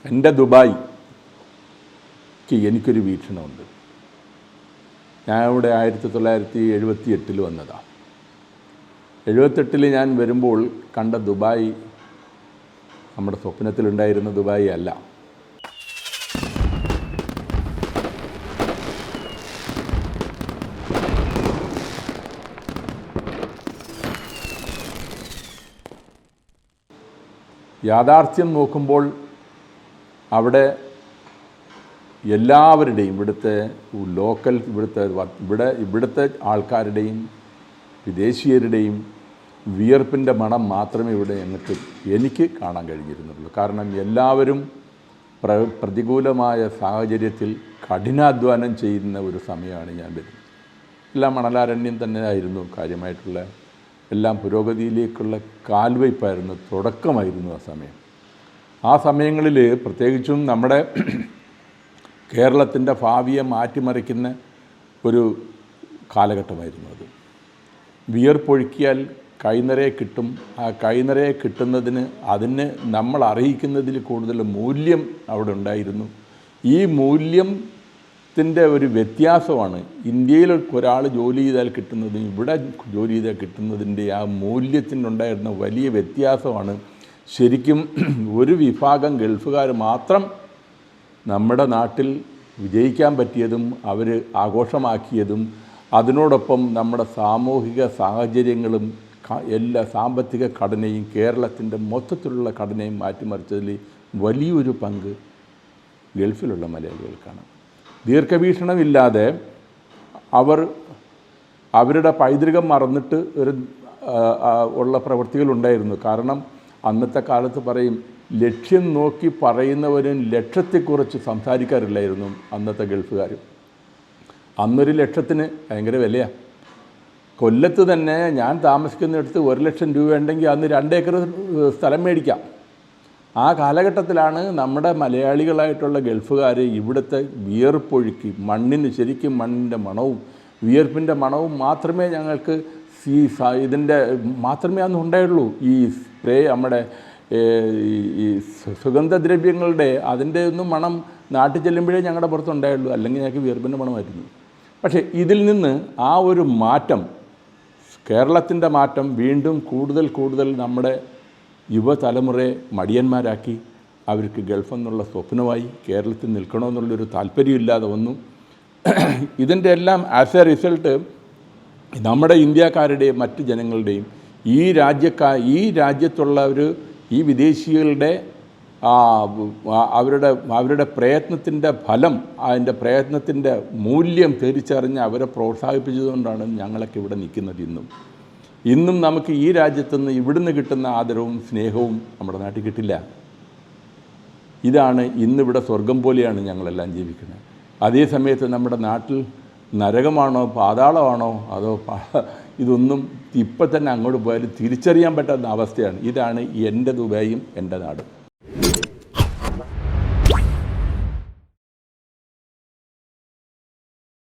എൻ്റെ ദുബായ്ക്ക് എനിക്കൊരു വീക്ഷണമുണ്ട്. ഞാൻ ഇവിടെ 1978 വന്നതാണ്. 78 ഞാൻ വരുമ്പോൾ കണ്ട ദുബായ് നമ്മുടെ സ്വപ്നത്തിലുണ്ടായിരുന്ന ദുബായ് അല്ല. യാഥാർത്ഥ്യം നോക്കുമ്പോൾ അവിടെ എല്ലാവരുടെയും ഇവിടുത്തെ ലോക്കൽ ഇവിടുത്തെ ആൾക്കാരുടെയും വിദേശീയരുടെയും വിയർപ്പിൻ്റെ മണം മാത്രമേ ഇവിടെ എനിക്ക് കാണാൻ കഴിഞ്ഞിരുന്നുള്ളൂ. കാരണം എല്ലാവരും പ്രതികൂലമായ സാഹചര്യത്തിൽ കഠിനാധ്വാനം ചെയ്യുന്ന ഒരു സമയമാണ് ഞാൻ വരുന്നത്. എല്ലാം മണലാരണ്യം തന്നെ ആയിരുന്നു. കാര്യമായിട്ടുള്ള എല്ലാം പുരോഗതിയിലേക്കുള്ള കാൽവയ്പ്പായിരുന്നു, തുടക്കമായിരുന്നു ആ സമയം. ആ സമയങ്ങളിൽ പ്രത്യേകിച്ചും നമ്മുടെ കേരളത്തിൻ്റെ ഭാവിയെ മാറ്റിമറിക്കുന്ന ഒരു കാലഘട്ടമായിരുന്നു അത്. വിയർപ്പൊഴുക്കിയാൽ കൈനിറയെ കിട്ടും. ആ കൈനിറയെ കിട്ടുന്നതിന് അതിന് നമ്മൾ അറിയിക്കുന്നതിൽ കൂടുതൽ മൂല്യം അവിടെ ഉണ്ടായിരുന്നു. ഈ മൂല്യത്തിൻ്റെ ഒരു വ്യത്യാസമാണ് ഇന്ത്യയിൽ ഒരാൾ ജോലി ചെയ്താൽ കിട്ടുന്നതും ഇവിടെ ജോലി ചെയ്താൽ കിട്ടുന്നതിൻ്റെ ആ മൂല്യത്തിനുണ്ടായിരുന്ന വലിയ വ്യത്യാസമാണ് ശരിക്കും ഒരു വിഭാഗം ഗൾഫുകാർ മാത്രം നമ്മുടെ നാട്ടിൽ വിജയിക്കാൻ പറ്റിയതും അവർ ആഘോഷമാക്കിയതും അതിനോടൊപ്പം നമ്മുടെ സാമൂഹിക സാഹചര്യങ്ങളും എല്ലാ സാമ്പത്തിക ഘടനയും കേരളത്തിൻ്റെ മൊത്തത്തിലുള്ള ഘടനയും മാറ്റിമറിച്ചതിൽ വലിയൊരു പങ്ക് ഗൾഫിലുള്ള മലയാളികൾക്കാണ്. ദീർഘവീക്ഷണമില്ലാതെ അവരുടെ പൈതൃകം മറന്നിട്ട് ഉള്ള പ്രവൃത്തികളുണ്ടായിരുന്നു. കാരണം അന്നത്തെ കാലത്ത് പറയും, ലക്ഷ്യം നോക്കി പറയുന്നവരും ലക്ഷത്തെക്കുറിച്ച് സംസാരിക്കാറില്ലായിരുന്നു അന്നത്തെ ഗൾഫുകാർ. അന്നൊരു ലക്ഷത്തിന് ഭയങ്കര വിലയാണ്. കൊല്ലത്ത് തന്നെ ഞാൻ താമസിക്കുന്നിടത്ത് 1 ലക്ഷം രൂപ ഉണ്ടെങ്കിൽ അന്ന് 2 ഏക്കർ സ്ഥലം മേടിക്കാം. ആ കാലഘട്ടത്തിലാണ് നമ്മുടെ മലയാളികളായിട്ടുള്ള ഗൾഫുകാർ ഇവിടുത്തെ വിയർപ്പൊഴുക്കി ശരിക്കും മണ്ണിൻ്റെ മണവും വിയർപ്പിൻ്റെ മണവും മാത്രമേ ഞങ്ങൾക്ക് ഇതിൻ്റെ മാത്രമേ അന്ന് ഉണ്ടായുള്ളൂ. ഈ സ്പ്രേ നമ്മുടെ ഈ സുഗന്ധദ്രവ്യങ്ങളുടെ അതിൻ്റെ ഒന്നും മണം നാട്ടിൽ ചെല്ലുമ്പോഴേ ഞങ്ങളുടെ പുറത്തുണ്ടായുള്ളൂ. അല്ലെങ്കിൽ ഞങ്ങൾക്ക് വിയർപ്പിൻ്റെ മണമായിരുന്നു. പക്ഷേ ഇതിൽ നിന്ന് ആ ഒരു മാറ്റം, കേരളത്തിൻ്റെ മാറ്റം വീണ്ടും കൂടുതൽ നമ്മുടെ യുവതലമുറയെ മടിയന്മാരാക്കി. അവർക്ക് ഗൾഫെന്നുള്ള സ്വപ്നമായി കേരളത്തിൽ നിൽക്കണമെന്നുള്ളൊരു താല്പര്യമില്ലാതെ വന്നു. ഇതിൻ്റെ എല്ലാം ആസ് എ റിസൾട്ട് നമ്മുടെ ഇന്ത്യക്കാരുടെയും മറ്റ് ജനങ്ങളുടെയും ഈ രാജ്യത്തുള്ള ഈ വിദേശികളുടെ അവരുടെ പ്രയത്നത്തിൻ്റെ ഫലം, അതിൻ്റെ പ്രയത്നത്തിൻ്റെ മൂല്യം തിരിച്ചറിഞ്ഞ് അവരെ പ്രോത്സാഹിപ്പിച്ചതുകൊണ്ടാണ് ഞങ്ങളൊക്കെ ഇവിടെ നിൽക്കുന്നത്. ഇന്നും നമുക്ക് ഈ രാജ്യത്തുനിന്ന് ഇവിടുന്ന് കിട്ടുന്ന ആദരവും സ്നേഹവും നമ്മുടെ നാട്ടിൽ കിട്ടില്ല. ഇതാണ് ഇന്നിവിടെ സ്വർഗം പോലെയാണ് ഞങ്ങളെല്ലാം ജീവിക്കുന്നത്. അതേ സമയത്ത് നമ്മുടെ നാട്ടിൽ നരകമാണോ പാതാളമാണോ അതോ ഇതൊന്നും ഇപ്പം തന്നെ അങ്ങോട്ട് പോയാലും തിരിച്ചറിയാൻ പറ്റാത്ത അവസ്ഥയാണ്. ഇതാണ് എൻ്റെ ദുബായും എൻ്റെ നാടും.